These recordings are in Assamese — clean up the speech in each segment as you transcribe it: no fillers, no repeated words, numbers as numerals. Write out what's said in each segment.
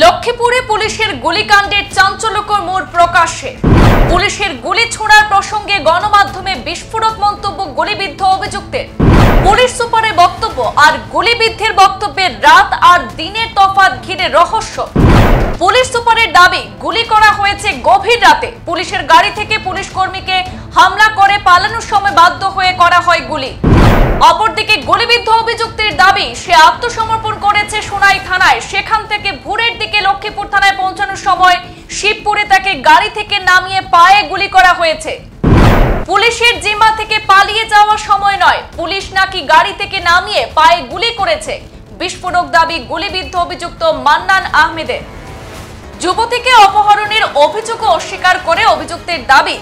লক্ষ্মীপুরে পুলিশের গুলিকাণ্ডের চাঞ্চল্যকর মোড় প্রকাশ্যে। পুলিশের গুলি ছোড়ার প্রসঙ্গে গণমাধ্যমে বিস্ফোরক মন্তব্য গুলিবিদ্ধ অভিযুক্তের। পুলিশ সুপারের বক্তব্য আর গুলিবিদ্ধের বক্তব্যের রাত আর দিনের তফাৎ ঘিরে রহস্য। পুলিশ সুপারের দাবি গুলি করা হয়েছে গভীর রাতে। পুলিশের গাড়ি থেকে পুলিশ কর্মীকে হামলা করে পালানোর সময় বাধ্য হয়ে করা হয় গুলি। অপরদিকে গুলিবিদ্ধ অভিযুক্তের দাবি সে আত্মসমর্পণ করেছে সোনাই থানায়। সেখান থেকে ভোরের দিকে লক্ষ্মীপুর থানায় পৌঁছানোর সময় শিবপুরে তাকে গাড়ি থেকে নামিয়ে পায়ে গুলি করা হয়েছে। পুলিশের জিম্মা থেকে পালিয়ে যাওয়ার সময় নয়, পুলিশ নাকি গাড়ি থেকে নামিয়ে পায়ে গুলি করেছে। বিস্ফোরক দাবি গুলিবিদ্ধ অভিযুক্ত মান্নান আহমেদের। যুবতীকে অপহরণের অভিযোগ অস্বীকার করে অভিযুক্তের দাবি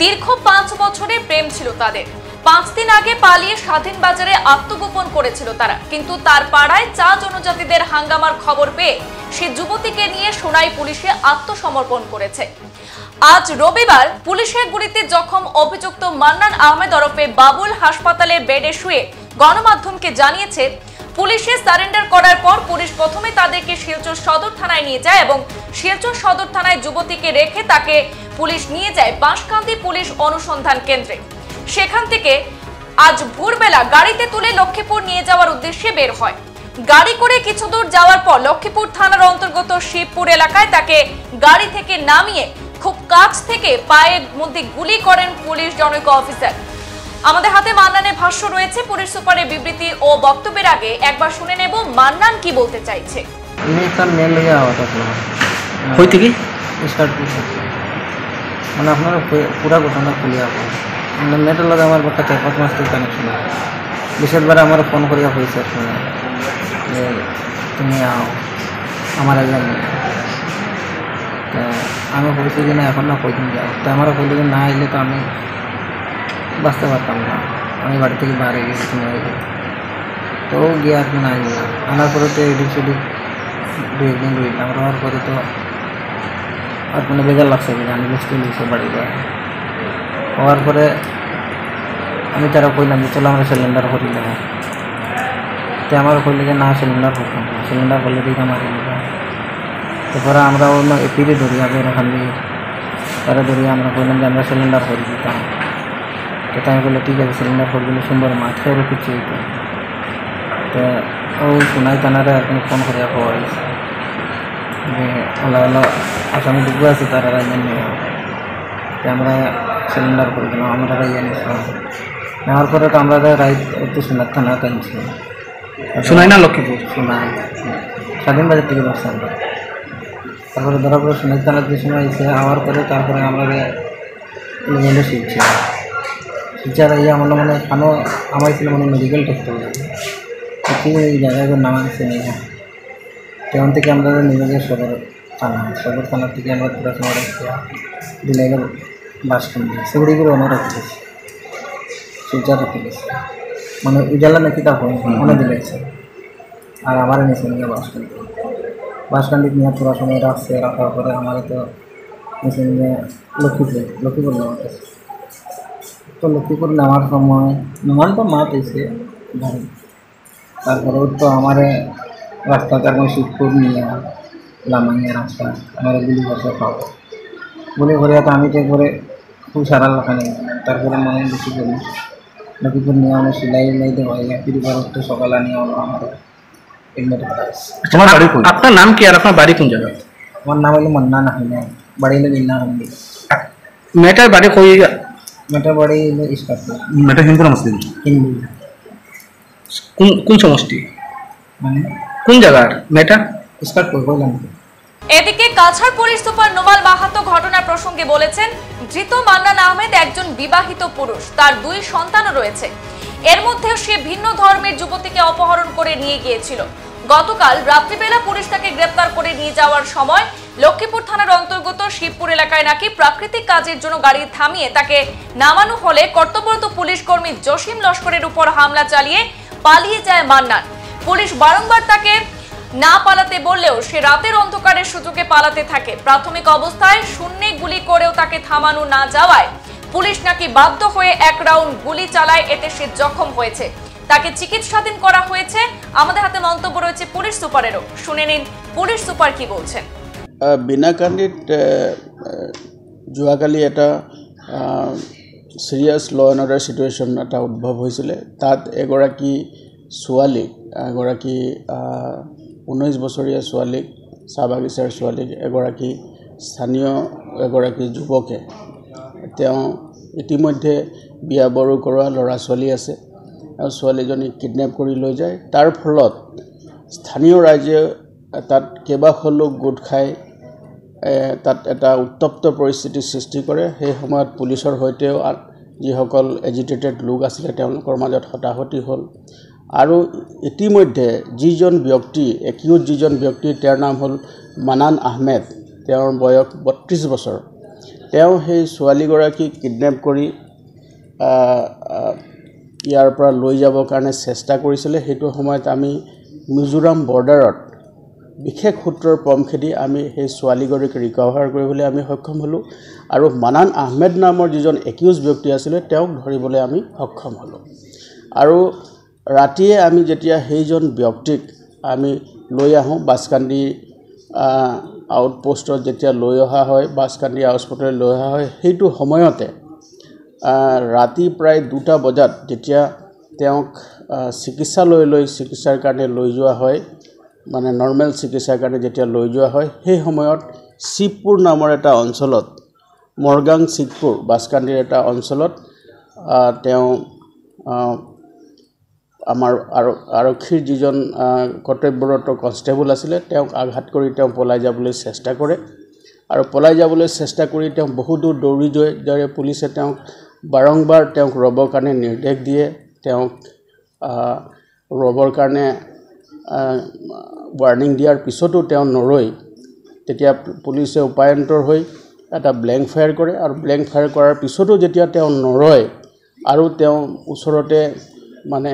দীর্ঘ 5 বছরের প্রেম ছিল তাদের। 5 দিন আগে পালিয়ে স্বাধীন বাজারে আত্মগোপন করেছিল তারা, কিন্তু তার পাড়ায় চা জনজাতিদের হাঙ্গামার খবর পেয়ে সে যুবতীকে নিয়ে সোনাই পুলিশে আত্মসমর্পণ করেছে। আজ রবিবার পুলিশের গুলিতে জখম অভিযুক্ত মান্নান আহমেদ ওরফে বাবুল হাসপাতালে বেডে শুয়ে গণমাধ্যমকে জানিয়েছে, পুলিশে সারেন্ডার করার পর পুলিশ প্রথমে তাদেরকে শিলচর সদর থানায় নিয়ে যায় এবং শিলচর সদর থানায় যুবতীকে রেখে তাকে পুলিশ নিয়ে যায় বাঁশকান্দি পুলিশ অনুসন্ধান কেন্দ্রে। সেখান থেকে আজ ভোরবেলা গাড়িতে তুলে লক্ষ্মীপুর নিয়ে যাওয়ার উদ্দেশ্যে বের হয়। গাড়ি করে কিছু দূর যাওয়ার পর লক্ষ্মীপুর থানার অন্তর্গত শিবপুর এলাকায় তাকে গাড়ি থেকে নামিয়ে খুব কাছ থেকে পায়ের মধ্যে গুলি করেন পুলিশ জনৈক অফিসার। আমাদের হাতে মান্নানের ভাষ্য রয়েছে। পুলিশ সুপারের বিবৃতি ও বক্তব্যের আগে একবার শুনে নেব মান্নান কি বলতে চাইছে। মানে আপনারা পুরা ঘটনা খুলিয়া মানে মেয়েটার লগে আমার একটা 4-5 মাস থেকে কানেকশন আছে। বিশেষবার আমার ফোন করিয়া হয়েছে যে তুমি আও আমার একজন আমি বলছি যে না এখন না কদিন যাও, তো আমারও বললো যে না এলে তো আমি বাঁচতে পারতাম না, আমি বাড়ি থেকে বাইরে গেছি তো গিয়ে আর কি না আনার পরে তো এদিক সেদিক 2 দিন রইলাম। রওয়ার পরে তো আর মানে বেজার লাগছে যে আমি বুঝতে দিয়েছি বাড়ি যায়। হওয়ার পরে আমি তারা কইলাম যে চলো আমরা সিলিন্ডার করি দেবো, তো আমার কইলে যে না সিলিন্ডার করতাম না, সিলিন্ডার করলে দিকে মারি দেবো। তারপরে আমরা অন্য এপিরে ধরি আগে ওখান দিয়ে তারা ধরিয়ে আমরা কইলাম যে আমরা সিলিন্ডার করে দিতাম। তো তাই বললে ঠিক আছে সিলিন্ডার করে দিলে সুন্দর মাছ খেয়েও কিছু হইতো। তো ওই সোনাই থানারে এখন ফোন করিয়া পাওয়া গেছে যে ওলা ওলা আসামি ঢুকে আছে তারা রাইজেন নিয়ে, আমরা সিলিন্ডার করে দিলাম। আমরা রাইজেন নেওয়ার পরে তো আমরা রাইট একটু সোনার থানা টানছি, শোনাই না লক্ষ্মীপুর শোনাই স্বাধীন বাজার থেকে ধরছি আমরা। তারপরে ধরার পরে সোনাই থানার যে সময় এসে আওয়ার পরে তারপরে আমরা লেভেলে শিখছি। শিক্ষার ইয়ে আমার মানে খানো আমার ছিল মানে মেডিকেল টেস্ট করবে ঠিক এই জায়গায় নামাচ্ছে নেই। সেখান থেকে আমরা নিজেদের সদর থানার থেকে আমরা পুরো সময় দিলে বাসকান্দি সেগুলিগুলো অনেক রেখেছি, শিলচর রেখে গেছি মানে উজালা নাকি তা মনে দিলেছে। আর আমার নিচে নিয়ে বাসকান্দি নিয়ে পুরো সময় রাখছে। রাখার পরে আমার তো নিচে নিয়ে লক্ষ্মীপুর নেওয়া গেছে। তো লক্ষ্মীপুর নেওয়ার সময় নমান তো মাঠ এসে গাড়ি, তারপরে তো আমার রাস্তাতে এখন শিবপুর নিয়ে লামাইয়া রাস্তা আমার গুলি বসে খাওয়া গুলি করে তো আমি তো করে খুব সারা ওখানে। তারপরে মনে বেশি করি লক্ষ্মীপুর নিয়ে আমি সিলাই দেওয়া ফিরিবার একটু সকালে নিয়ে হলো আমার আপনার নাম কি আর আপনার বাড়ি কোন জায়গায়? আমার নাম হলো মান্নান আহমেদ, বাড়ি হলো বিল্লা হান্দি। মেয়েটার বাড়ি কই? মেয়েটার বাড়ি হলো ইস্কাতপুর। মেয়েটা হিন্দু না মুসলিম? হিন্দু। কোন সমষ্টি মানে কোন জায়গার মেয়েটা? ইস্কাতপুর বললাম। এদিকে কাছাড় পুলিশ সুপার নোমাল মাহাতো ঘটনার প্রসঙ্গে বলেছেন, ধৃত মান্নান আহমেদ একজন বিবাহিত পুরুষ, তার 2 সন্তানও রয়েছে। এর মধ্যে সে ভিন্ন ধর্মের যুবতীকে অপহরণ করে নিয়ে গিয়েছিল। গতকাল রাত্রিবেলা পুলিশ তাকে গ্রেপ্তার করে নিয়ে যাওয়ার সময় লক্ষ্মীপুর থানার অন্তর্গত শিবপুর এলাকায় নাকি প্রাকৃতিক কাজের জন্য গাড়ি থামিয়ে তাকে নামানো হলে কর্তব্যরত পুলিশ কর্মী জসিম লস্করের উপর হামলা চালিয়ে পালিয়ে যায় মান্নান। পুলিশ বারংবার তাকে না পালাতে বললেও সে রাতের অন্ধকারের সুযোগে পালাতে থাকে। প্রাথমিক অবস্থায় শূন্যে গুলি করেও তাকে থামানো না যাওয়ায় পুলিশ নাকি বাধ্য হয়ে 1 রাউন্ড গুলি চালায়, এতে সে জখম হয়েছে। তাকে চিকিৎসাধীন করা হয়েছে। আমাদের হাতে মন্তব্য রয়েছে পুলিশ সুপারেরও, শুনে নিন পুলিশ সুপার কি বলছেন। বিনাকান্দিত যোৱাকালি এটা সিৰিয়াছ ল এণ্ড অৰ্ডাৰ চিটুৱেশ্যন এটা উদ্ভৱ হৈছিলে। তাত এগৰাকী ছোৱালীক, 19 বছৰীয়া ছোৱালীক, চাহ বাগিচাৰ ছোৱালীক এগৰাকী স্থানীয় যুৱকে, তেওঁ ইতিমধ্যে বিয়া বাৰু কৰোৱা ল'ৰা ছোৱালী আছে, আৰু ছোৱালীজনীক কিডনেপ কৰি লৈ যায়। তাৰ ফলত স্থানীয় ৰাইজে তাত কেইবাশ লোক গোট খাই তাত এটা উত্তপ্ত পৰিস্থিতিৰ সৃষ্টি কৰে। সেই সময়ত পুলিচৰ সৈতেও যিসকল এজিটেটেড লোক আছিলে তেওঁলোকৰ মাজত হতাহতি হ'ল। আৰু ইতিমধ্যে যিজন ব্যক্তি একিউজ তেওঁৰ নাম হ'ল মানান আহমেদ, তেওঁৰ বয়স 32 বছৰ। তেওঁ সেই ছোৱালীগৰাকীক কিডনেপ কৰি ইয়াৰ পৰা লৈ যাবৰ কাৰণে চেষ্টা কৰিছিলে। সেইটো সময়ত আমি মিজোৰাম বৰ্ডাৰত বিশেষ সূত্ৰৰ পম খেদি আমি সেই ছোৱালীগৰাকীক ৰিকভাৰ কৰিবলৈ আমি সক্ষম হ'লোঁ, আৰু মানান আহমেদ নামৰ যিজন একিউজ ব্যক্তি আছিলে তেওঁক ধৰিবলৈ আমি সক্ষম হ'লোঁ। আৰু ৰাতিয়ে আমি যেতিয়া সেইজন ব্যক্তিক আমি লৈ আহোঁ বাছকান্দি আউটপোষ্টত, যেতিয়া লৈ অহা হয় বাছকান্দি হাস্পতাললৈ লৈ অহা হয়, সেইটো সময়তে ৰাতি প্ৰায় 2টা বজাত যেতিয়া তেওঁক চিকিৎসাৰ কাৰণে লৈ যোৱা হয়, মানে নৰ্মেল চিকিৎসাৰ কাৰণে যেতিয়া লৈ যোৱা হয়, সেই সময়ত শিৱপুৰ নামৰ এটা অঞ্চলত, মৰগাং শিৱপুৰ বাছকান্দিৰ এটা অঞ্চলত তেওঁ আমাৰ আৰক্ষীৰ যিজন কৰ্তব্যৰত কনষ্টেবল আছিলে তেওঁক আঘাত কৰি তেওঁ পলাই যাবলৈ চেষ্টা কৰে। আৰু পলাই যাবলৈ চেষ্টা কৰি তেওঁ বহু দূৰ দৌৰি যায়। পুলিচে তেওঁক বাৰম্বাৰ ৰ'বৰ কাৰণে নিৰ্দেশ দিয়ে। তেওঁক ৰ'বৰ কাৰণে ৱাৰ্ণিং দিয়াৰ পিছতো তেওঁ নৰৈ, তেতিয়া পুলিচে উপায়ন্তৰ হৈ এটা ব্লেংক ফায়াৰ কৰে। আৰু ব্লেংক ফায়াৰ কৰাৰ পিছতো যেতিয়া তেওঁ নৰয়, আৰু তেওঁ ওচৰতে মানে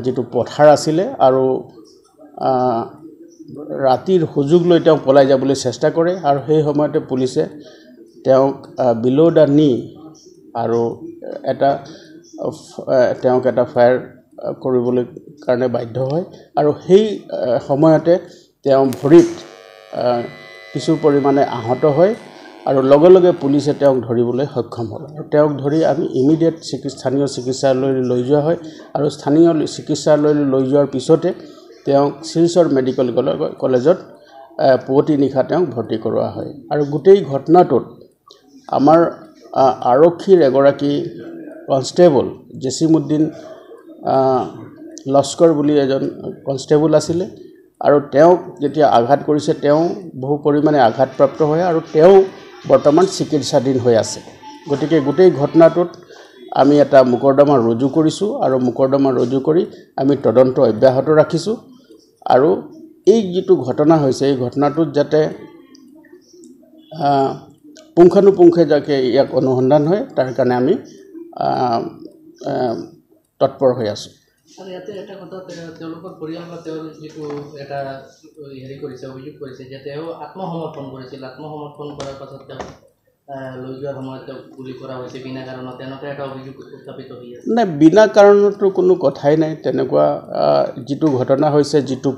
যিটো পথাৰ আছিলে, আৰু ৰাতিৰ সুযোগ লৈ তেওঁ পলাই যাবলৈ চেষ্টা কৰে। আৰু সেই সময়তে পুলিচে তেওঁক বিল' দ্য নি আৰু তেওঁক এটা ফায়াৰ কৰিবলৈ কাৰণে বাধ্য হয়। আৰু সেই সময়তে তেওঁ ভৰিত কিছু পৰিমাণে আহত হয়, আৰু লগে লগে পুলিচে তেওঁক ধৰিবলৈ সক্ষম হ'ল। আৰু তেওঁক ধৰি আমি ইমিডিয়েট স্থানীয় চিকিৎসালয়লৈ লৈ যোৱা হয়। আৰু স্থানীয় চিকিৎসালয়লৈ লৈ যোৱাৰ পিছতে তেওঁক শিলচৰ মেডিকেল কলেজত পুৱতি নিশা তেওঁক ভৰ্তি কৰোৱা হয়। আৰু গোটেই ঘটনাটোত আমাৰ আৰক্ষীৰ এগৰাকী কনষ্টেবল জেছিমুদ্দিন লস্কৰ বুলি এজন কনষ্টেবল আছিলে, আৰু তেওঁক যেতিয়া আঘাত কৰিছে তেওঁ বহু পৰিমাণে আঘাতপ্ৰাপ্ত হয়, আৰু তেওঁ বৰ্তমান চিকিৎসাধীন হৈ আছে। গতিকে গোটেই ঘটনাটোত আমি এটা মোকৰ্দমা ৰুজু কৰিছোঁ, আৰু মোকৰ্দমা ৰুজু কৰি আমি তদন্ত অব্যাহত ৰাখিছোঁ। আৰু এই যিটো ঘটনা হৈছে, এই ঘটনাটোত যাতে পুংখানুপুংখে যাতে ইয়াক অনুসন্ধান হয়, তাৰ কাৰণে আমি তৎপৰ হৈ আছোঁ। আৰু ইয়াতে এটা কথা, তেওঁলোকৰ পৰিয়াল বা তেওঁৰ যিটো এটা অভিযোগ কৰিছে যে তেওঁ আত্মসমৰ্পণ কৰিছিল। আত্মসমৰ্পণ কৰাৰ পাছত তেওঁ লৈ যোৱাৰ সময়ত তেওঁক গুলি কৰা হৈছে বিনা কাৰণত, তেনেকুৱা এটা অভিযোগ উত্থাপিত হৈ আছে। নাই, বিনা কাৰণতো কোনো কথাই নাই। তেনেকুৱা যিটো ঘটনা হৈছে, যিটো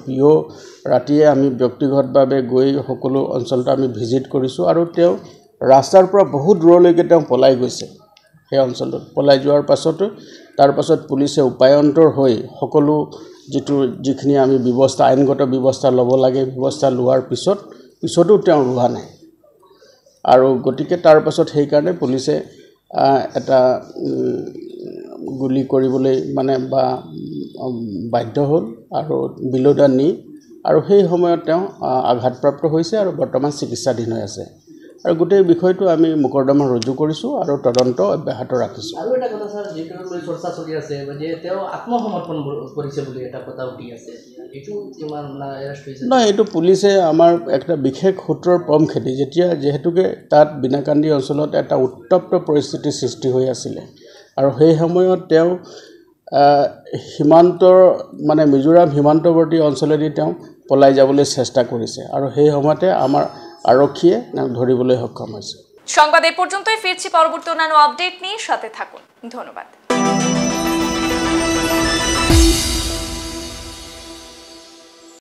ৰাতিয়ে আমি ব্যক্তিগতভাৱে গৈ সকলো অঞ্চলটো আমি ভিজিট কৰিছোঁ, আৰু তেওঁ ৰাস্তাৰ পৰা বহুত দূৰলৈকে তেওঁ পলাই গৈছে। সেই অঞ্চলটোত পলাই যোৱাৰ পাছতো তাৰ পাছত পুলিচে উপায়ন্তৰ হৈ সকলো যিখিনি আমি আইনগত ব্যৱস্থা ল'ব লাগে, ব্যৱস্থা লোৱাৰ পিছতো তেওঁ ৰোৱা নাই। আৰু গতিকে তাৰ পাছত সেইকাৰণে পুলিচে এটা গুলি কৰিবলৈ বা বাধ্য হ'ল, আৰু বিল' দ্য নি, আৰু সেই সময়ত তেওঁ আঘাতপ্ৰাপ্ত হৈছে আৰু বৰ্তমান চিকিৎসাধীন হৈ আছে। আৰু গোটেই বিষয়টো আমি মোকৰ্দমা ৰুজু কৰিছোঁ আৰু তদন্ত অব্যাহত ৰাখিছোঁ। আৰু এটা কথা ছাৰ, যিটো লৈ চৰ্চা চলি আছে যে তেওঁ আত্মসমৰ্পণ কৰিছে বুলি এটা কথা উঠি আছে, এইটো কিমান এৰেষ্ট হৈছে? নহয়, এইটো পুলিচে আমাৰ একটা বিশেষ সূত্ৰৰ পম খেদি, যিহেতুকে তাত বিনাকান্দি অঞ্চলত এটা উত্তপ্ত পৰিস্থিতিৰ সৃষ্টি হৈ আছিলে, আৰু সেই সময়ত তেওঁ সীমান্তৰ মিজোৰাম সীমান্তৱৰ্তী অঞ্চলেদি তেওঁ পলাই যাবলৈ চেষ্টা কৰিছে, আৰু সেই সময়তে আমাৰ আৰক্ষীয়ে ধৰিবলৈ সক্ষম হৈছে। সংবাদ এই পৰ্যন্তই, ফিৰছি পৰবৰ্তী অন্যান্য আপডেট নিয়ে, সাথে থাকুন। ধন্যবাদ।